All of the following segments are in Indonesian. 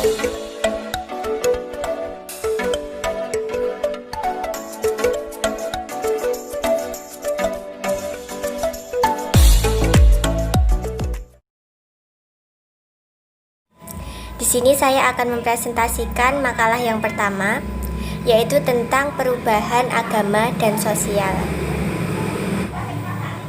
Di sini saya akan mempresentasikan makalah yang pertama, yaitu tentang perubahan agama dan sosial.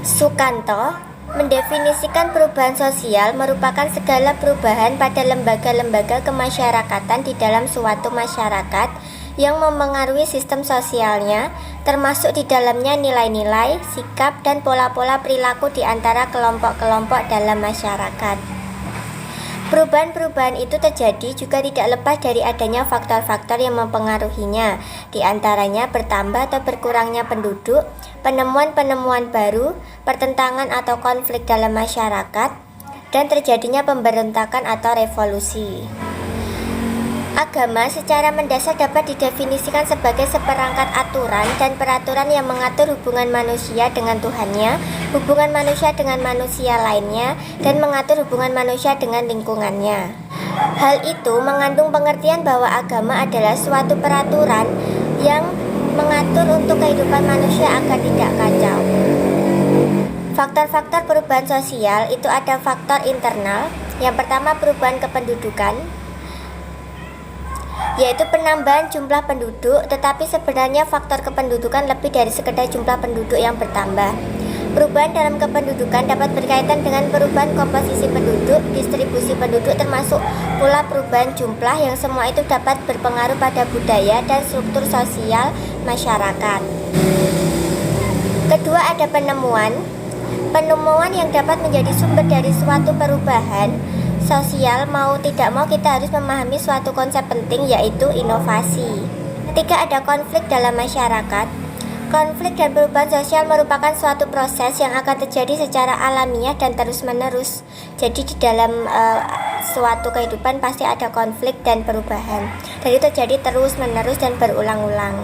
Sukanto mendefinisikan perubahan sosial merupakan segala perubahan pada lembaga-lembaga kemasyarakatan di dalam suatu masyarakat yang mempengaruhi sistem sosialnya, termasuk di dalamnya nilai-nilai, sikap, dan pola-pola perilaku di antara kelompok-kelompok dalam masyarakat. Perubahan-perubahan itu terjadi juga tidak lepas dari adanya faktor-faktor yang mempengaruhinya, di antaranya bertambah atau berkurangnya penduduk, penemuan-penemuan baru, pertentangan atau konflik dalam masyarakat, dan terjadinya pemberontakan atau revolusi. Agama secara mendasar dapat didefinisikan sebagai seperangkat aturan dan peraturan yang mengatur hubungan manusia dengan Tuhannya, hubungan manusia dengan manusia lainnya, dan mengatur hubungan manusia dengan lingkungannya. Hal itu mengandung pengertian bahwa agama adalah suatu peraturan yang mengatur untuk kehidupan manusia agar tidak kacau. Faktor-faktor perubahan sosial itu ada faktor internal. Yang pertama, perubahan kependudukan, yaitu penambahan jumlah penduduk, tetapi sebenarnya faktor kependudukan lebih dari sekedar jumlah penduduk yang bertambah. Perubahan dalam kependudukan dapat berkaitan dengan perubahan komposisi penduduk, distribusi penduduk, termasuk pula perubahan jumlah, yang semua itu dapat berpengaruh pada budaya dan struktur sosial masyarakat. Kedua, ada penemuan. Penemuan yang dapat menjadi sumber dari suatu perubahan sosial. Mau tidak mau kita harus memahami suatu konsep penting, yaitu inovasi. Ketika ada konflik dalam masyarakat, konflik dan perubahan sosial merupakan suatu proses yang akan terjadi secara alamiah dan terus-menerus. Jadi di dalam suatu kehidupan pasti ada konflik dan perubahan, dan itu terjadi terus-menerus dan berulang-ulang.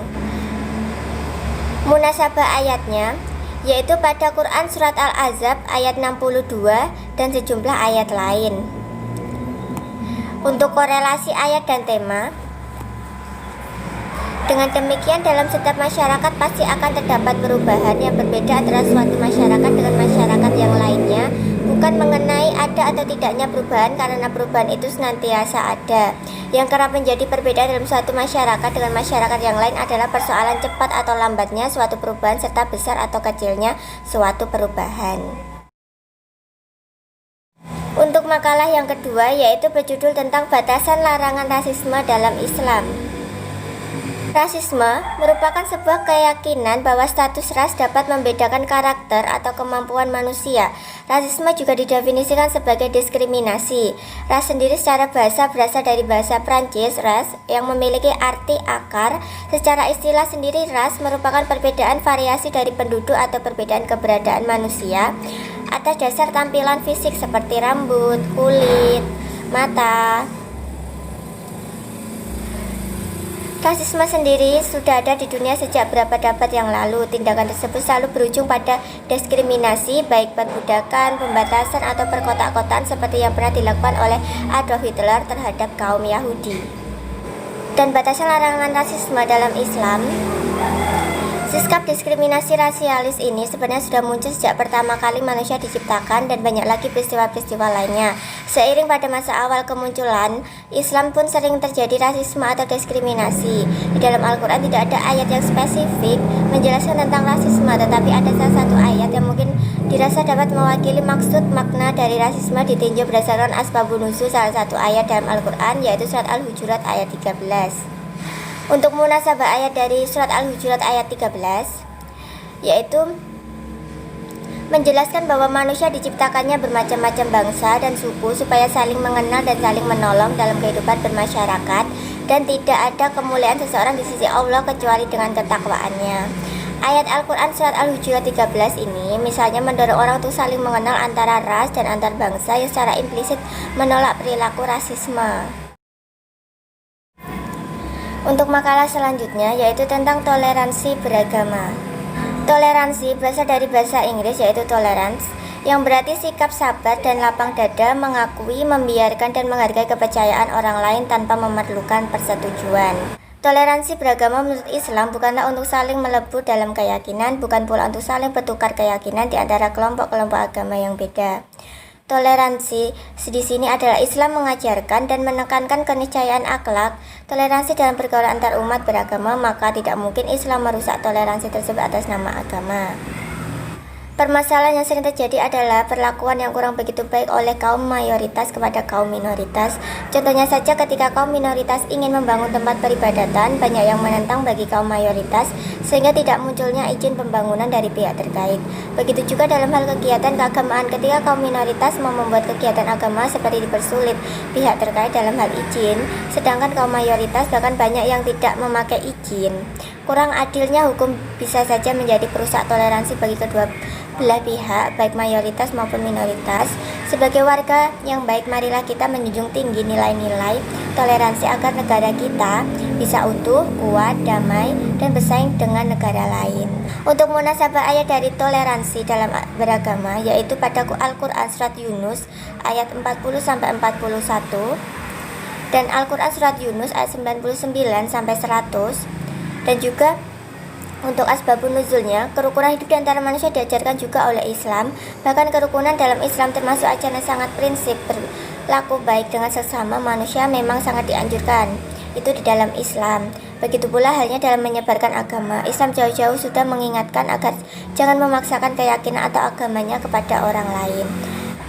Munasabah ayatnya yaitu pada Quran Surat Al-Ahzab ayat 62 dan sejumlah ayat lain. Untuk korelasi ayat dan tema, dengan demikian dalam setiap masyarakat pasti akan terdapat perubahan yang berbeda antara suatu masyarakat dengan masyarakat yang lainnya, bukan mengenai ada atau tidaknya perubahan, karena perubahan itu senantiasa ada. Yang kerap menjadi perbedaan dalam suatu masyarakat dengan masyarakat yang lain adalah persoalan cepat atau lambatnya suatu perubahan serta besar atau kecilnya suatu perubahan. Untuk makalah yang kedua, yaitu berjudul tentang batasan larangan rasisme dalam Islam. Rasisme merupakan sebuah keyakinan bahwa status ras dapat membedakan karakter atau kemampuan manusia. Rasisme juga didefinisikan sebagai diskriminasi. Ras sendiri secara bahasa berasal dari bahasa Prancis ras, yang memiliki arti akar. Secara istilah sendiri, ras merupakan perbedaan variasi dari penduduk atau perbedaan keberadaan manusia atas dasar tampilan fisik seperti rambut, kulit, mata. Rasisme sendiri sudah ada di dunia sejak beberapa abad yang lalu. Tindakan tersebut selalu berujung pada diskriminasi, baik perbudakan, pembatasan, atau perkotak-kotaan seperti yang pernah dilakukan oleh Adolf Hitler terhadap kaum Yahudi. Dan batasan larangan rasisme dalam Islam. Sikap diskriminasi rasialis ini sebenarnya sudah muncul sejak pertama kali manusia diciptakan, dan banyak lagi peristiwa-peristiwa lainnya. Seiring pada masa awal kemunculan Islam pun sering terjadi rasisme atau diskriminasi. Di dalam Al-Quran tidak ada ayat yang spesifik menjelaskan tentang rasisme, tetapi ada salah satu ayat yang mungkin dirasa dapat mewakili maksud makna dari rasisme ditinjau berdasarkan asbabun nuzul salah satu ayat dalam Al-Quran, yaitu surat Al-Hujurat ayat 13. Untuk munasabah ayat dari surat Al-Hujurat ayat 13, yaitu menjelaskan bahwa manusia diciptakannya bermacam-macam bangsa dan suku supaya saling mengenal dan saling menolong dalam kehidupan bermasyarakat, dan tidak ada kemuliaan seseorang di sisi Allah kecuali dengan ketakwaannya. Ayat Al-Quran surat Al-Hujurat 13 ini misalnya mendorong orang untuk saling mengenal antara ras dan antar bangsa, yang secara implisit menolak perilaku rasisme. Untuk makalah selanjutnya, yaitu tentang toleransi beragama. Toleransi berasal dari bahasa Inggris, yaitu tolerance, yang berarti sikap sabar dan lapang dada, mengakui, membiarkan, dan menghargai kepercayaan orang lain tanpa memerlukan persetujuan. Toleransi beragama menurut Islam bukanlah untuk saling melebur dalam keyakinan, bukan pula untuk saling bertukar keyakinan di antara kelompok-kelompok agama yang beda. Toleransi di sini adalah Islam mengajarkan dan menekankan keniscayaan akhlak, toleransi dalam pergaulan antar umat beragama, maka tidak mungkin Islam merusak toleransi tersebut atas nama agama. Permasalahan yang sering terjadi adalah perlakuan yang kurang begitu baik oleh kaum mayoritas kepada kaum minoritas. Contohnya saja ketika kaum minoritas ingin membangun tempat peribadatan, banyak yang menentang bagi kaum mayoritas sehingga tidak munculnya izin pembangunan dari pihak terkait. Begitu juga dalam hal kegiatan keagamaan, ketika kaum minoritas mau membuat kegiatan agama seperti dipersulit pihak terkait dalam hal izin, sedangkan kaum mayoritas bahkan banyak yang tidak memakai izin. Kurang adilnya hukum bisa saja menjadi perusak toleransi bagi kedua belah pihak, baik mayoritas maupun minoritas. Sebagai warga yang baik, marilah kita menjunjung tinggi nilai-nilai toleransi agar negara kita bisa utuh, kuat, damai, dan bersaing dengan negara lain. Untuk munasabah ayat dari toleransi dalam beragama, yaitu pada Al-Quran Surat Yunus ayat 40-41 dan Al-Quran Surat Yunus ayat 99-100, dan juga untuk asbabun nuzulnya, kerukunan hidup di antara manusia diajarkan juga oleh Islam. Bahkan kerukunan dalam Islam termasuk ajaran sangat prinsip berlaku baik dengan sesama manusia memang sangat dianjurkan. Itu di dalam Islam. Begitu pula halnya dalam menyebarkan agama. Islam jauh-jauh sudah mengingatkan agar jangan memaksakan keyakinan atau agamanya kepada orang lain.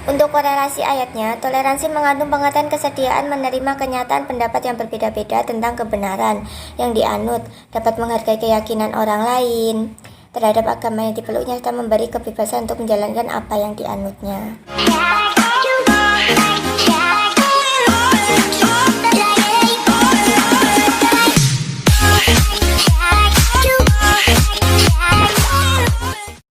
Untuk korelasi ayatnya, toleransi mengandung pengertian kesediaan menerima kenyataan pendapat yang berbeda-beda tentang kebenaran yang dianut, dapat menghargai keyakinan orang lain terhadap agama yang dipeluknya, serta memberi kebebasan untuk menjalankan apa yang dianutnya.